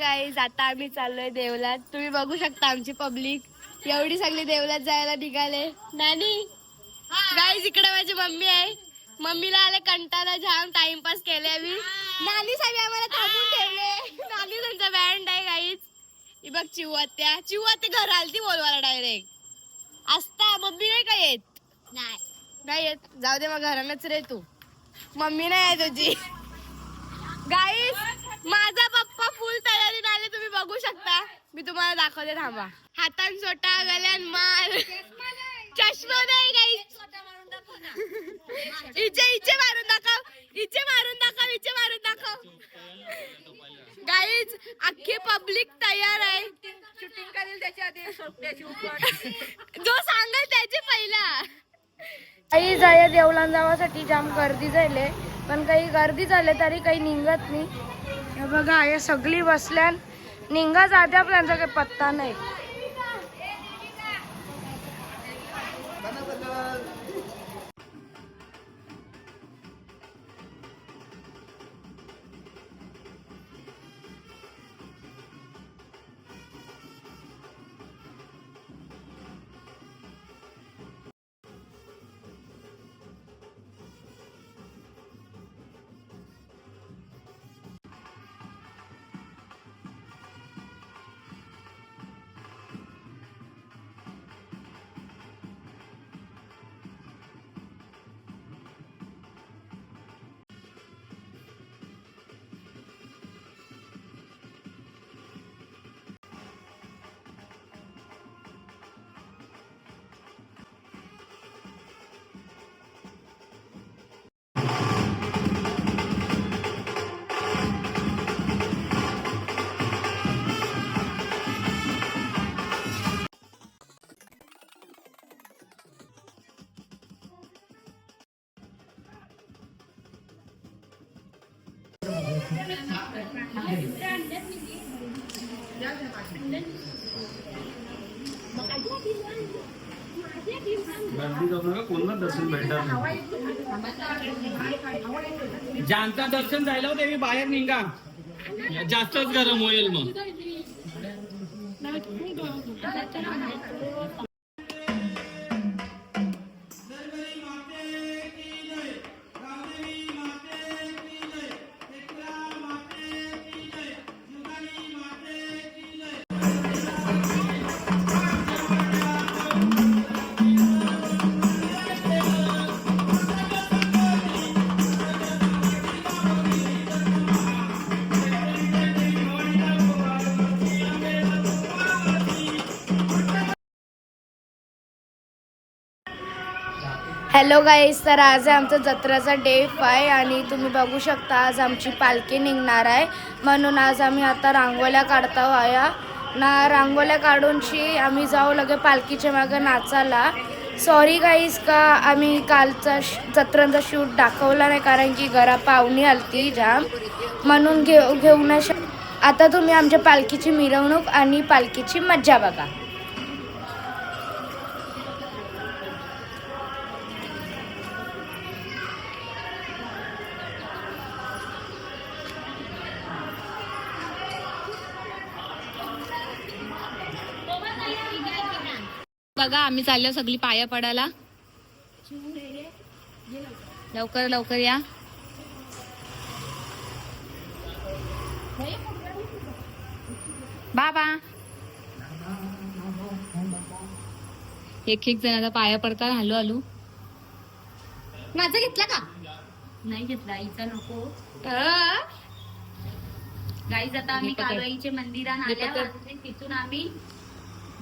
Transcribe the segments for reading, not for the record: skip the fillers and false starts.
Guys आता आम्ही चाललोय देवलात. तुम्ही बघू शकता आमची पब्लिक एवढी सगळी देवलात जायला निघाले. नानी गाईज इकडे माझी मम्मी आहे. मम्मीला आले कंटाळा, जाम टाइमपास केले आम्ही. नानी सगळी आम्हाला थांबून ठेवले. नानी त्यांचा बँड आहे गाईज. ही बघ चिवत्या घर आलती बोलवायला डायरेक्ट. असता मम्मी नाही का येत? नाही येत. जाऊ दे मग घरानच रे तू. मम्मी नाही आहे तुझी. गाईस माझा पप्पा फुल तयारीत आले. तुम्ही बघू शकता. मी तुम्हाला दाखवते थांबा. हातान सोटा, गल्यान माल, चष्मा नाही गाईस. इचे मारून दाखव. गाईज अख्खी पब्लिक तयार आहे. शूटिंग करेल त्याच्या आधी जो सांगेल त्याची पहिला. काही जाय देवलां जावासाठी जाम गर्दी झाले, पण काही गर्दी झाले तरी काही निघत नाही. हे बघा हे सगळी बसल्यान निघा जाते आपल्याचा काही पत्ता नाही. दर्शन भेटणार. ज्यांचा दर्शन झालं होते बाहेर निघा, जास्तच गरम होईल मग. हॅलो गाईस, तर आज आहे आमचा जत्रेचा डे 5 आणि तुम्ही बघू शकता आज आमची पालखी निघणार आहे. म्हणून आज आम्ही आता रांगोळ्या काढतो आया ना. रांगोळ्या काढूनशी आम्ही जाऊ लगे पालखीच्या मागे नाचायला. सॉरी गाईस का आम्ही कालचा जत्रांचा शूट दाखवला नाही, कारण की घरा पाहुणी आलती जाम, म्हणून घेऊ नाही. आता तुम्ही आमच्या पालखीची मिरवणूक आणि पालखीची मज्जा बघा. बघा आम्ही चाललो सगळी पाया पडायला. लवकर लवकर या. बाबा एक जण आता पाया पडतात. Hello hello. माझा घेतला का? नाही घेतला. आईचा नको. गाईज आता आम्ही काळवाईच्या मंदिरात आल्या, तिथून आम्ही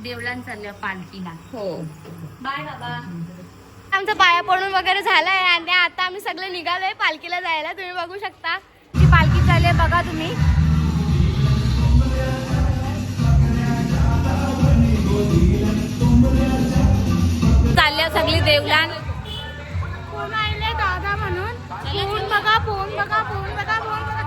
देवळात चालल्या पालखीला. हो बाय बाबा. आमचा पाया पडून वगैरे झालाय आणि आता आम्ही सगळे निघालोय पालखीला जायला. तुम्ही बघू शकता ती पालखी चालली बघा तुम्ही. चालल्या सगळी देवळात. फोन आले दादा म्हणून. फोन बघा, फोन बघा, फोन बघा, फोन बघा.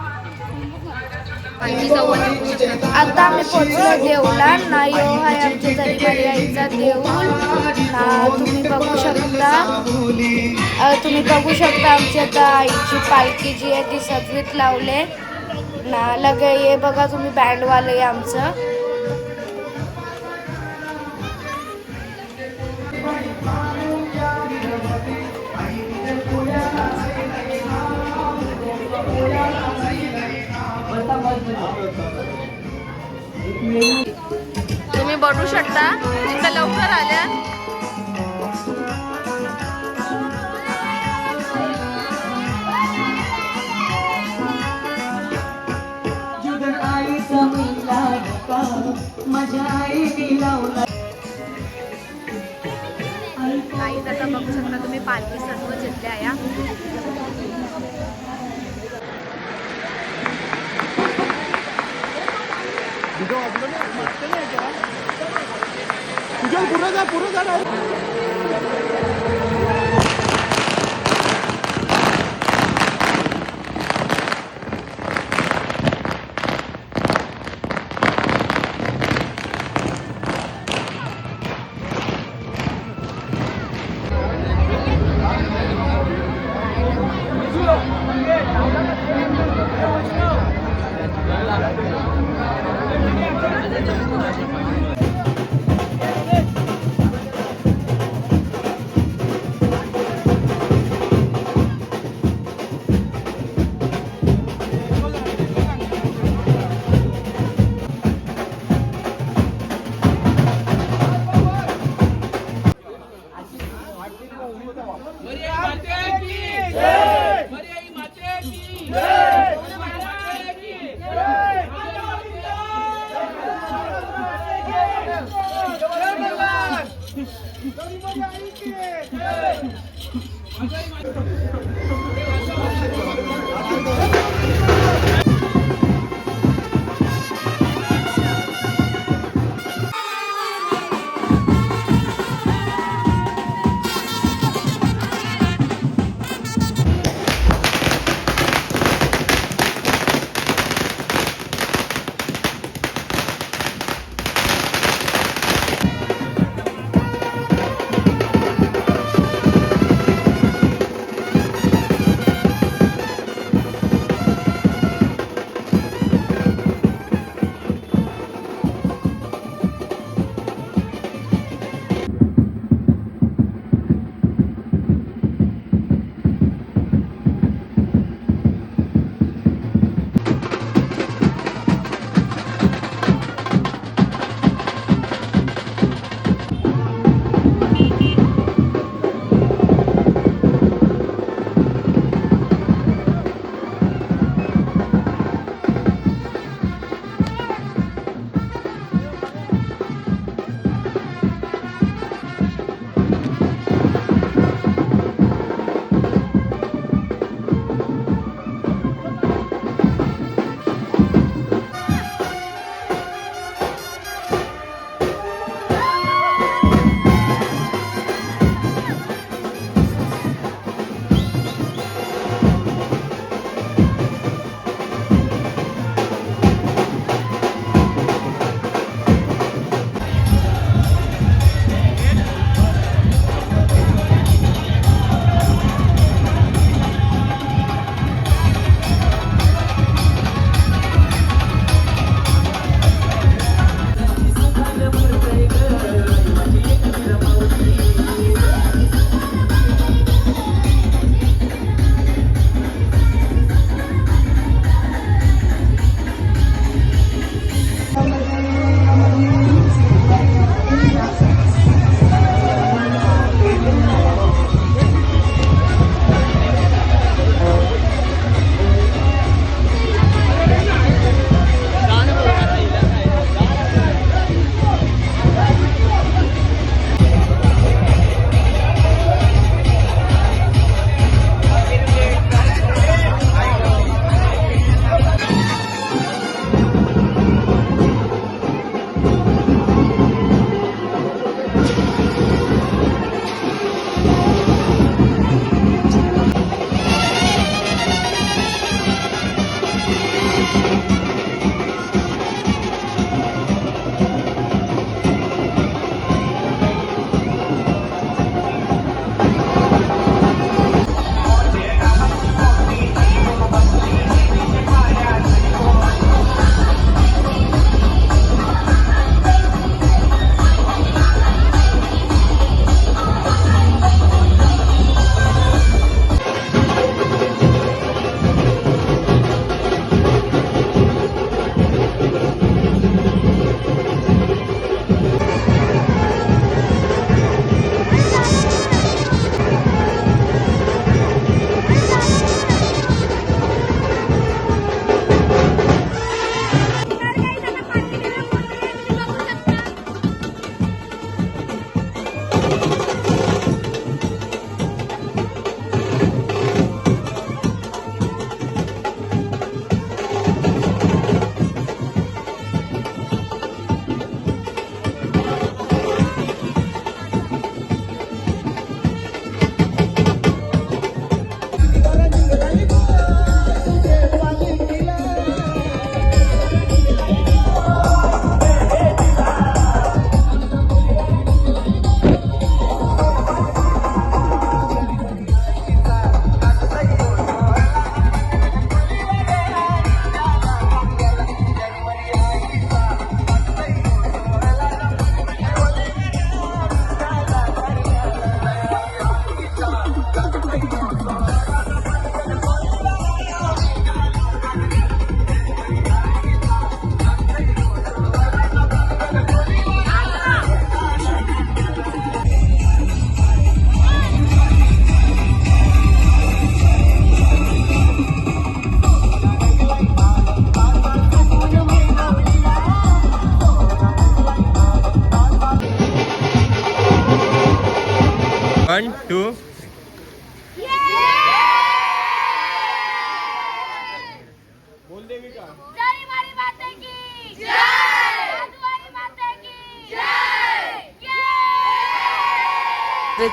आता आम्ही पोहोचलो देवळात ना. यो आहे आमच्या जरीमारी आईचा देऊळ ना. तुम्ही बघू शकता आमची आता आईची पालखी जी आहे ती सजवीत लावले. ना लगे ये बघा तुम्ही बँडवाले आहे आमचं. तुम्ही बनवू शकता इतकं लवकर आल्या. काहीच आता बघू शकता तुम्ही पालखी सर्व जिंकल्या या.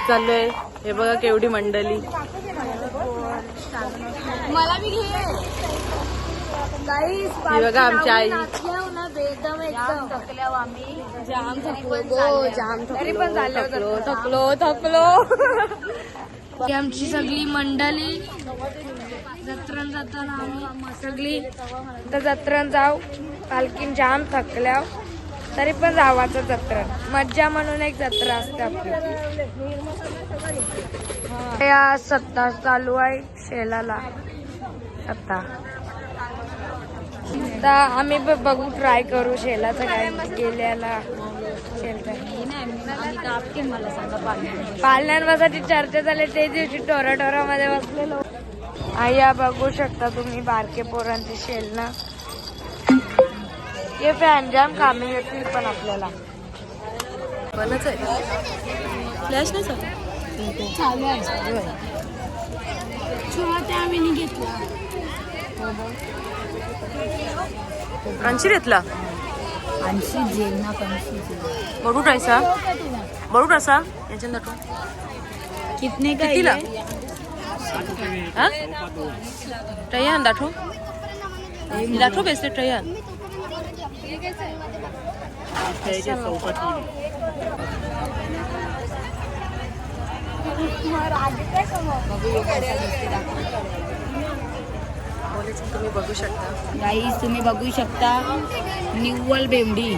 चाललोय हे बघा केवढी मंडळी. मला मी घे ही बघा आमची आई. एकदम आम्ही जाम थकलो. ही आमची सगळी मंडळी जत्रण जाताना आम्ही सगळी तर जत्रण जाऊ. पालखीन जाम थकल्या तरी पण जावाचं जत्रण मज्जा म्हणून एक जत्रा असते आपली. या सत्ता चालू आहे शेलाला आता. आता आम्ही बघू ट्राय करू शेलाचं काय गेल्याला पालण्यांवरची चर्चा झाली ते दिवशी टोरामध्ये बसलेलो. या बघू शकता तुम्ही बारके पोरांची शेल ना. हे फॅन जाम कामे येतील पण आपल्याला बनच आहे फ्लॅश नाही चालू आहे. ते आम्ही नाही घेतला. कांशी घेतला बडू टायसा याच्या दाखव कितीला ट्रयान दाठो बेसते ट्रयान. तुम्ही बघू शकता गाईस तुम्ही बघू शकता निव्वल बेंबडी.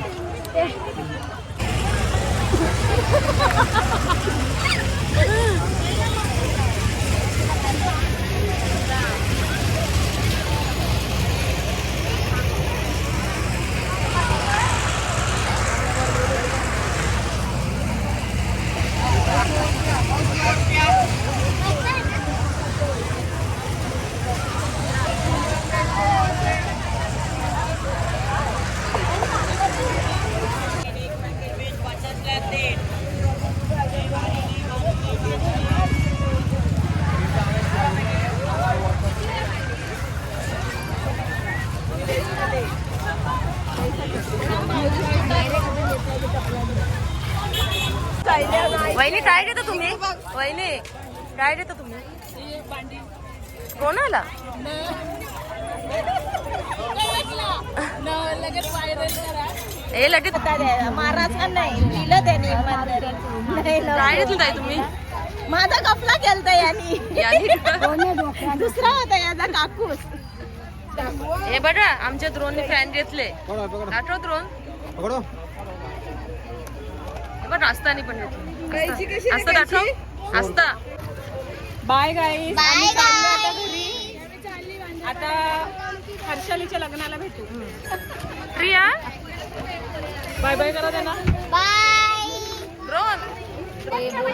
वहिनी काय देता तुम्ही? वहिनी काय देता तुम्ही? कोणाला हे लगेच महाराज नाही दिलं त्याने काय देत ताई तुम्ही? माझा कपला केलता यांनी दुसरा होता याचा काकूस. हे बघा आमच्या द्रोणने फॅन घेतले. आठव द्रोण हे बघ आस्तानी पण घेतली. आस्ता दाखव आस्ता. बाय गाईस आम्ही चाललो आता घरी. आता हर्षालीच्या लग्नाला भेटू. प्रिया बाय बाय करा त्यांना. द्रोण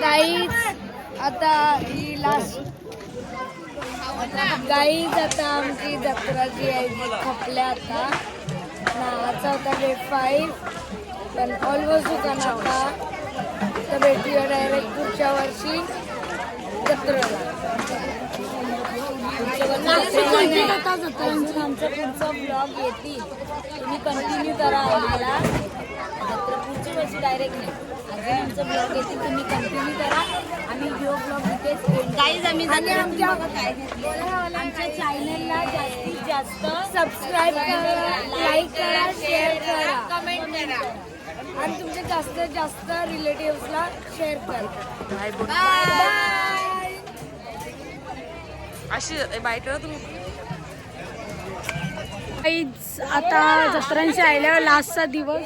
गाईज आता ही लास्ट गाईज आता आमची जत्रा जी आहे ती खपल्या आता. नावाचा होता डे 5 पण ऑलमोस्ट दुकान आता. तर भेटूया डायरेक्ट पुढच्या वर्षी जत्रेला. आमचा पुढचा ब्लॉग येतील तुम्ही कंटिन्यू करा. आम्हाला जत्रा पुढच्या वर्षी डायरेक्ट नाही अजून आमचा ब्लॉग येतील तुम्ही कंटिन्यू करा. आम्ही व्हिडिओ ब्लॉग इथेच गाईज आम्ही आमच्या चॅनलला जास्तीत जास्त सबस्क्राईब करा, लाईक करा, शेअर करा, कमेंट करा आणि तुमच्या जास्तीत जास्त रिलेटिव्हजला शेअर करा. बाय. अशी बाईट तुम्ही. आता जत्रांशी आल्यावर लास्टचा दिवस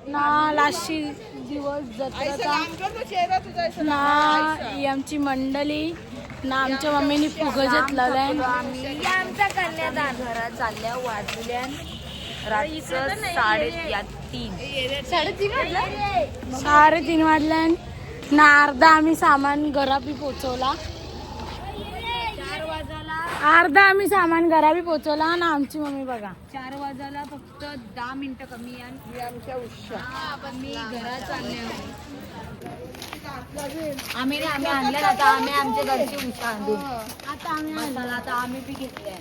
ना. लास्टची दिवस जत्रेचा ना. ही आमची मंडळी ना. आमच्या मम्मीने फुगं घेतलेलं आहे. आमचा कन्यादान घरात चालल्या वाजल्या रात्रीचं 3:30 वाजल्या ना. अर्धा आम्ही सामान घरापी पोचवला. अर्धा आम्ही सामान घरापी पोचवला ना. आमची मम्मी बघा 4 वाजायला फक्त 10 मिनिटं कमी आणि आमच्या उषा मी घरात चालले. आम्ही आणलं आता. आम्ही आमच्या घरची उषा आणून आता आम्ही आता आम्ही बी घेतले.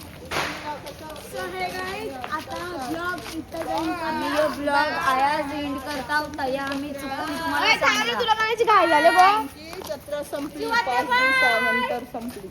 ब्लॉग आयाच एंड करता होता या आम्ही चुकून तुम्हाला तुला म्हणायची काय झालं बघ जत्रा संपली 5 दिवसानंतर संपली